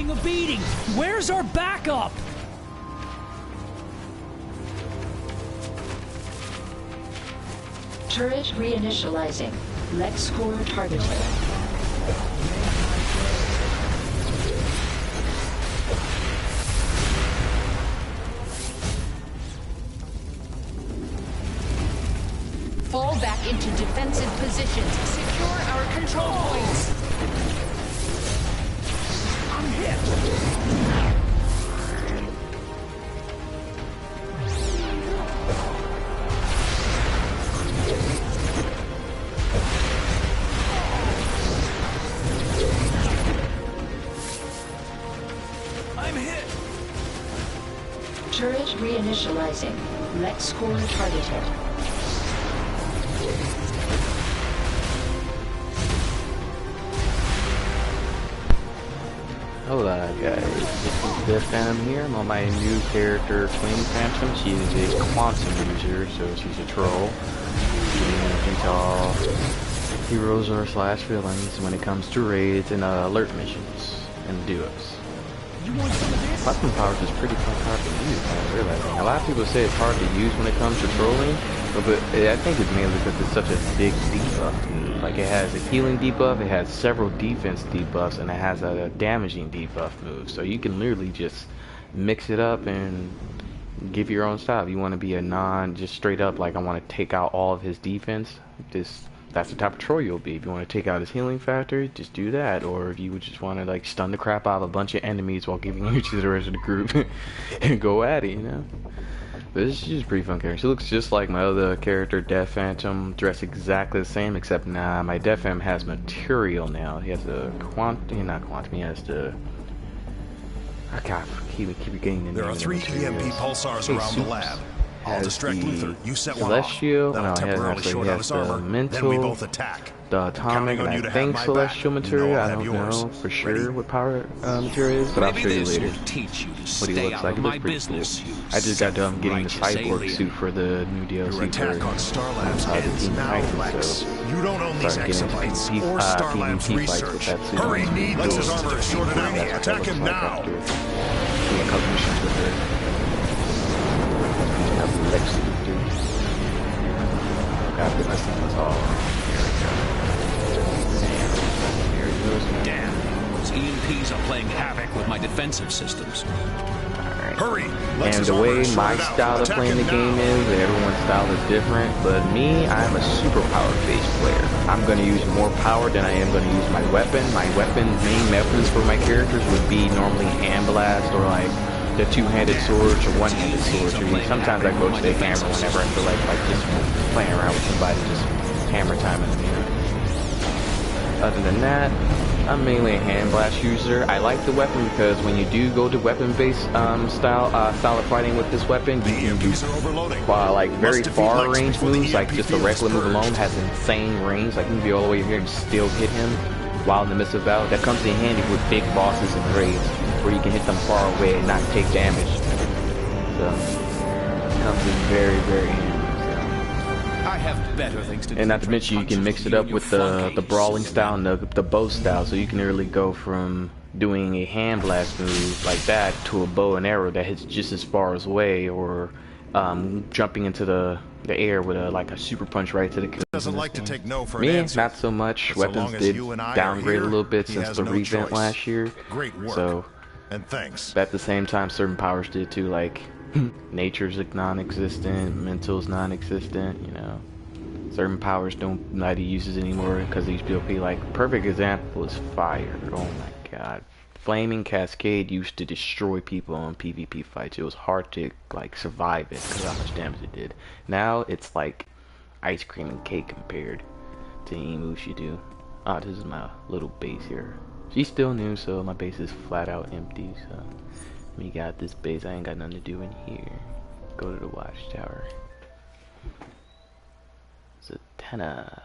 taking a beating. Where's our backup? Turret reinitializing. Lex core targeted. Fall back into defensive positions. Secure our control points. I'm hit. Turret reinitializing. Lex core targeted. Hello guys, this is the Phantom here. I'm on my new character, Twin Phantom. She is a quantum user, so she's a troll. She into all heroes or slash villains when it comes to raids and alert missions and duos. You want some of this? Weapon powers is pretty hard to use, I'm realizing. A lot of people say it's hard to use when it comes to trolling, but I think it's mainly because it's such a big debuff move. Like, it has a healing debuff, it has several defense debuffs, and it has a damaging debuff move. So you can literally just mix it up and give your own style. If you want to be a just straight up, like, I want to take out all of his defense, that's the type of troll you'll be. If you want to take out his healing factor, just do that. Or if you would just want to like stun the crap out of a bunch of enemies while giving you to the rest of the group and go at it, you know. But this is just a pretty fun character. She looks just like my other character, Death Phantom, dressed exactly the same, except nah, my Death Phantom has material now. He has the not quantum, he has the I can't keep getting the name. There are 3 EMP pulsars around the lab. I'll distract Luther. You set one Celestial, off. That'll temporarily short out his armor. mental, then we both attack. the atomic, and I think celestial material. I don't know for sure what power material is, but I'll show you later what he looks like. It looks pretty cool. I just got done getting the cyborg suit for the new DLC Your attack on Star Labs the ends Team now, Titans, Lex. so You don't own these exabytes or Star Labs PvP fights with research. that suit. Hurry, Lex's armor is shorted out. That's what Attack that him looks like now. after doing a couple missions with her. Lex suit, dude. Got this thing all. Here it goes, man. Damn, those EMPs are playing havoc with my defensive systems. Hurry! And Lex's the armor way is my shorted out. style of Attack playing the him game now. is, everyone's style is different, but me, I'm a superpower-based player. I'm going to use more power than I am going to use my weapon. My main weapons for my characters would be normally hand blast or like the two-handed swords or one-handed swords. Or sometimes I go to the hammer whenever I feel like just playing around with somebody, just hammer time in the mirror. Other than that, I'm mainly a hand blast user. I like the weapon because when you do go to weapon-based style of fighting with this weapon, you can do like very far range moves. Like just a regular move alone has insane range. Like you can be all the way here and still hit him while in the midst of battle. That comes in handy with big bosses and raids, where you can hit them far away and not take damage. So it comes in very, very handy. I have better things to do. And not to mention, you can mix it up with the brawling style and the bow style, so you can really go from doing a hand blast move like that to a bow and arrow that hits just as far away, or jumping into the air with like a super punch right to the kill. Doesn't like to take no for an Me, answer. not so much. But so Weapons long as did you and I are downgrade here, a little bit he since has the no revamp choice. last year. Great work. So, and thanks. but at the same time, certain powers did too. Like nature's like non-existent, mental's non-existent. You know. Certain powers don't not uses anymore because these people be like, perfect example is fire. Oh my god. Flaming Cascade used to destroy people on PvP fights. It was hard to like survive it because of how much damage it did. Now it's like ice cream and cake compared to any moves you do. Ah, this is my little base here. She's still new, so my base is flat out empty. So we got this base. I ain't got nothing to do in here. Go to the watchtower. Zatanna.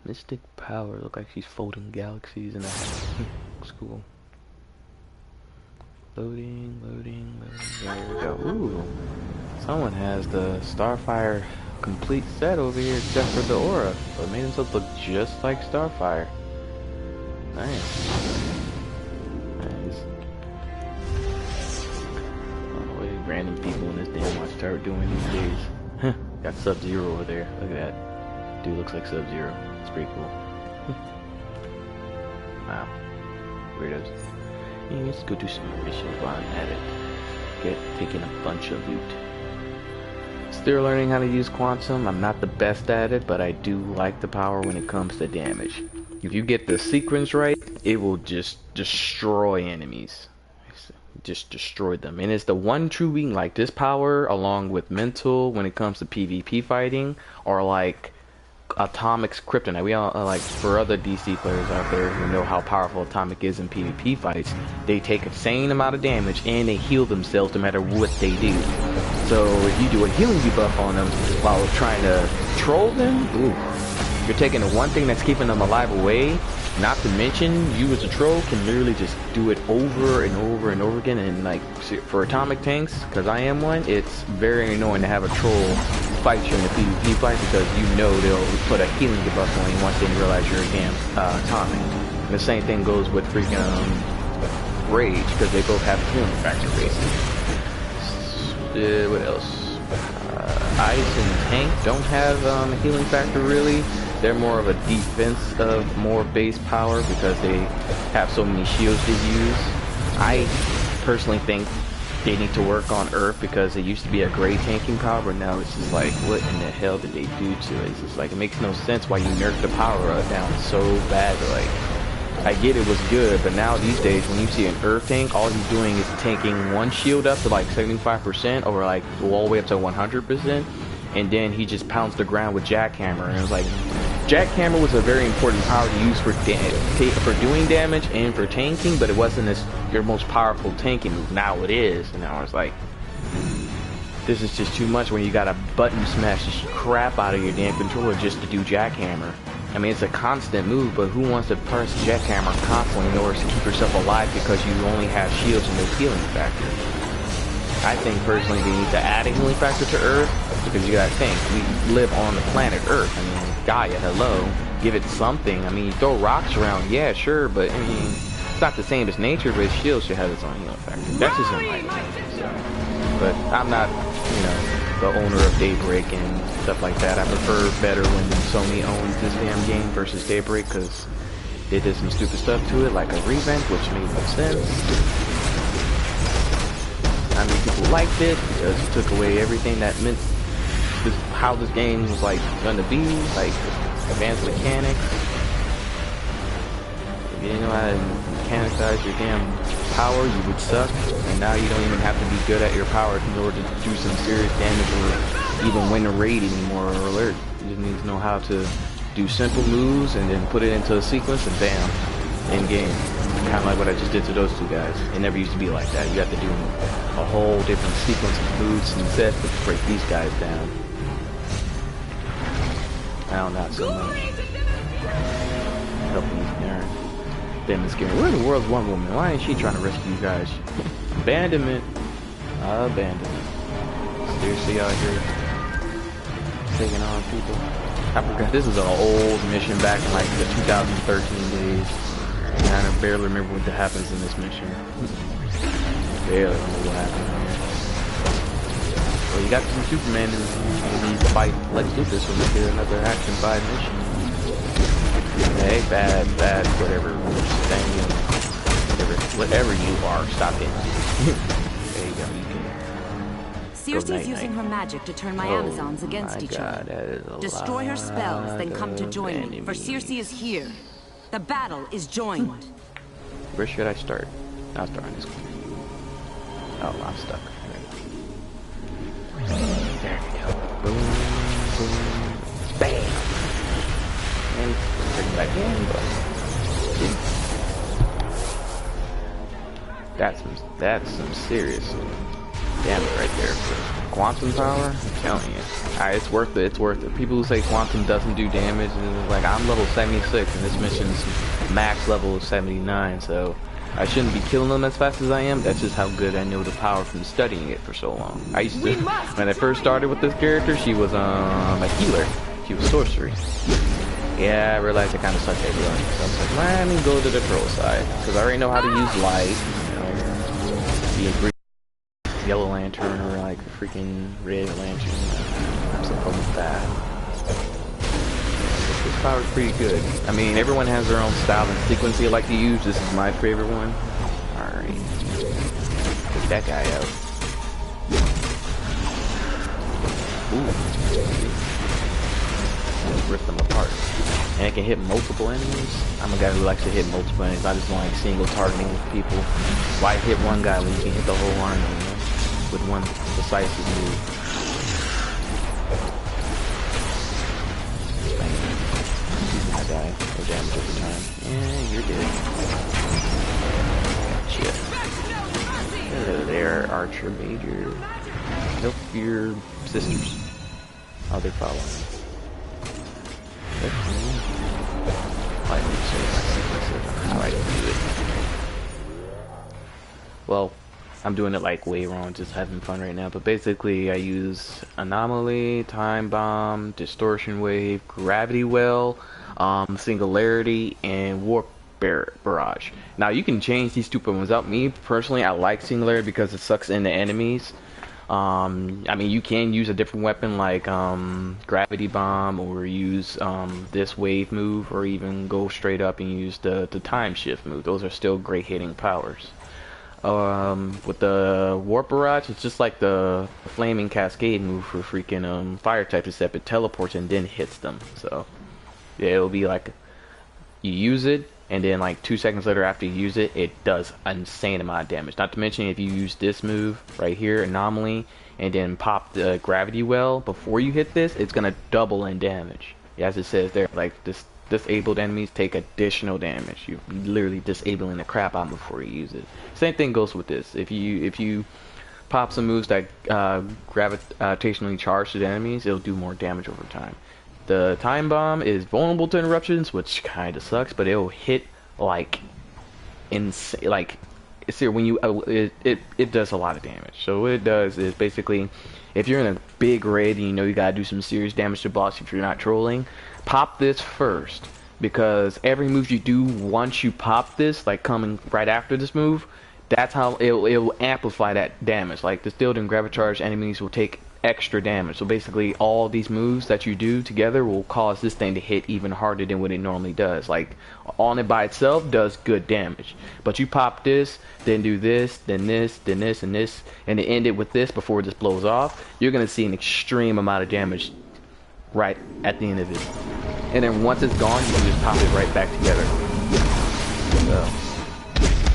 Mystic power. Look like she's folding galaxies in a school. Loading, loading, loading. There we go. Ooh. Someone has the Starfire complete set over here except for the aura. So it made himself look just like Starfire. Nice. random people in this damn watch tower doing these days. Huh, got Sub-Zero over there. Look at that. Dude looks like Sub-Zero. It's pretty cool. Wow. Weirdos. Yeah, let's go do some missions while I'm at it. Taking a bunch of loot. Still learning how to use Quantum. I'm not the best at it, but I do like the power when it comes to damage. If you get the sequence right, it will just destroy enemies. Just destroy them. And it's the one true being, like this power along with mental when it comes to PvP fighting, or like Atomic's kryptonite. We all like, for other DC players out there who know how powerful Atomic is in PvP fights, they take a insane amount of damage and they heal themselves no matter what they do. So if you do a healing debuff on them while trying to troll them, ooh, you're taking the one thing that's keeping them alive away. Not to mention, you as a troll can literally just do it over and over and over again. And like for Atomic tanks, because I am one, it's very annoying to have a troll fight you in a PvP fight, because you know they'll put a healing debuff on you once they realize you're a damn Atomic. And the same thing goes with freaking Rage, because they both have a healing factor basically. What else? Ice and Tank don't have a healing factor really. They're more of a defense of more base power because they have so many shields to use. I personally think they need to work on Earth because it used to be a great tanking power, but now it's just like, what in the hell did they do to it? It's just like, it makes no sense why you nerf the power down so bad. Like, I get it was good, but now these days when you see an Earth tank, all he's doing is tanking one shield up to like 75% or like all the way up to 100%, and then he just pounds the ground with Jackhammer. And it's like, Jackhammer was a very important power to use for doing damage and for tanking, but it wasn't your most powerful tanking move. Now it is, and now it's like, this is just too much when you gotta button smash the crap out of your damn controller just to do Jackhammer. I mean, it's a constant move, but who wants to press Jackhammer constantly in order to keep yourself alive because you only have shields and no healing factor? I think personally they need to add a healing factor to Earth, because you gotta think, we live on the planet Earth. I mean, Gaia, hello, give it something. I mean, you throw rocks around, yeah, sure, but I mean, it's not the same as nature, but shield should have its own healing factor. That's just in my opinion. So. But I'm not, you know, the owner of Daybreak and stuff like that. I prefer better when Sony owns this damn game versus Daybreak, because they did some stupid stuff to it, like a revamp, which made no sense. I mean, people liked it because it took away everything that meant how this game was like gonna be, like advanced mechanics. If you didn't know how to mechanicize your damn power, you would suck. And now you don't even have to be good at your power in order to do some serious damage or even win a raid anymore or alert. You just need to know how to do simple moves and then put it into a sequence and bam, end game. Kind of like what I just did to those two guys. It never used to be like that. You have to do a whole different sequence of moves and sets to break these guys down. Now not so much. Helping these nerds. Them is scared. Where in the world's one woman? Why ain't she trying to rescue you guys? Abandonment. Abandonment. Seriously out here taking on people. I forgot this is an old mission back in like the 2013 days. And I barely remember what happens in this mission. Barely remember what happens here. Well, you got some Superman and you fight Lex Luthor, so we get another Action 5 mission. Hey, bad, whatever thing, whatever you are, stop it. There you go, you can. Circe's using her magic to turn my Amazons against each other. Destroy her spells, then come to join me, for Circe is here. The battle is joined. Where should I start? I'll start on this one. Oh, I'm stuck. There we go. Boom, boom, bam. And bring it back in, but that's some serious damage right there for quantum power. I'm telling you, it's worth it. It's worth it. People who say quantum doesn't do damage, and it's like, I'm level 76 and this mission's max level of 79, so I shouldn't be killing them as fast as I am. That's just how good I know the power from studying it for so long. I used to, when I first started with this character, she was a healer. She was sorcery. Yeah, I realized I kind of sucked at healing. So I was like, let me go to the troll side, because I already know how to use light. You know, be a great. yellow lantern or like a freaking red lantern. Have some fun with that. This power is pretty good. I mean, everyone has their own style and sequence they like to use. This is my favorite one. Alright. Take that guy out. Ooh. Rip them apart. And it can hit multiple enemies. I'm a guy who likes to hit multiple enemies. I just don't like single targeting people. Why hit one guy when you can hit the whole army, you know? With one decisive move. I die. No damage over time. Yeah, you're dead. Gotcha. Hello there, Archer Major. Help your sisters. Oh, they're following. How I do it. Well, I'm doing it like way wrong, just having fun right now. But basically, I use Anomaly, Time Bomb, Distortion Wave, Gravity Well, Singularity, and Warp Barrage. Now, you can change these stupid ones out. Me, personally, I like Singularity because it sucks into enemies. I mean, you can use a different weapon like Gravity Bomb, or use this wave move, or even go straight up and use the Time Shift move. Those are still great hitting powers. With the Warp Barrage, it's just like the Flaming Cascade move for freaking fire types, except it teleports and then hits them. So yeah, it'll be like you use it, and then like 2 seconds later after you use it, it does an insane amount of damage. Not to mention, if you use this move right here, Anomaly, and then pop the Gravity Well before you hit this, it's gonna double in damage. Yeah, as it says there, like disabled enemies take additional damage. You're literally disabling the crap out before you use it. Same thing goes with this. If you pop some moves that gravitationally charge to the enemies, it'll do more damage over time. The Time Bomb is vulnerable to interruptions, which kind of sucks, but it'll hit like insane. Like, it's here when you it does a lot of damage. So what it does is basically, if you're in a big raid and you know you gotta do some serious damage to boss if you're not trolling, pop this first, because every move you do once you pop this, like coming right after this move, that's how it'll amplify that damage. Like the stilled and gravity-charged enemies will take extra damage. So basically all these moves that you do together will cause this thing to hit even harder than what it normally does. Like on it by itself does good damage, but you pop this, then do this, then this, then this, and this, and then end it with this before this blows off, you're gonna see an extreme amount of damage right at the end of it. And then once it's gone, you can just pop it right back together. So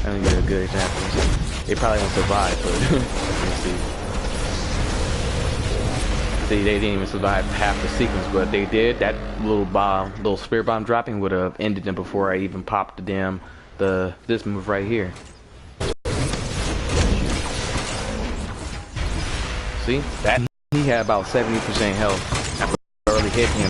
I think they're a good example. They probably won't survive, but let's see. See, they didn't even survive half the sequence, but they did. That little spear bomb dropping would have ended them before I even popped this move right here. See, that he had about 70% health after early hitting him.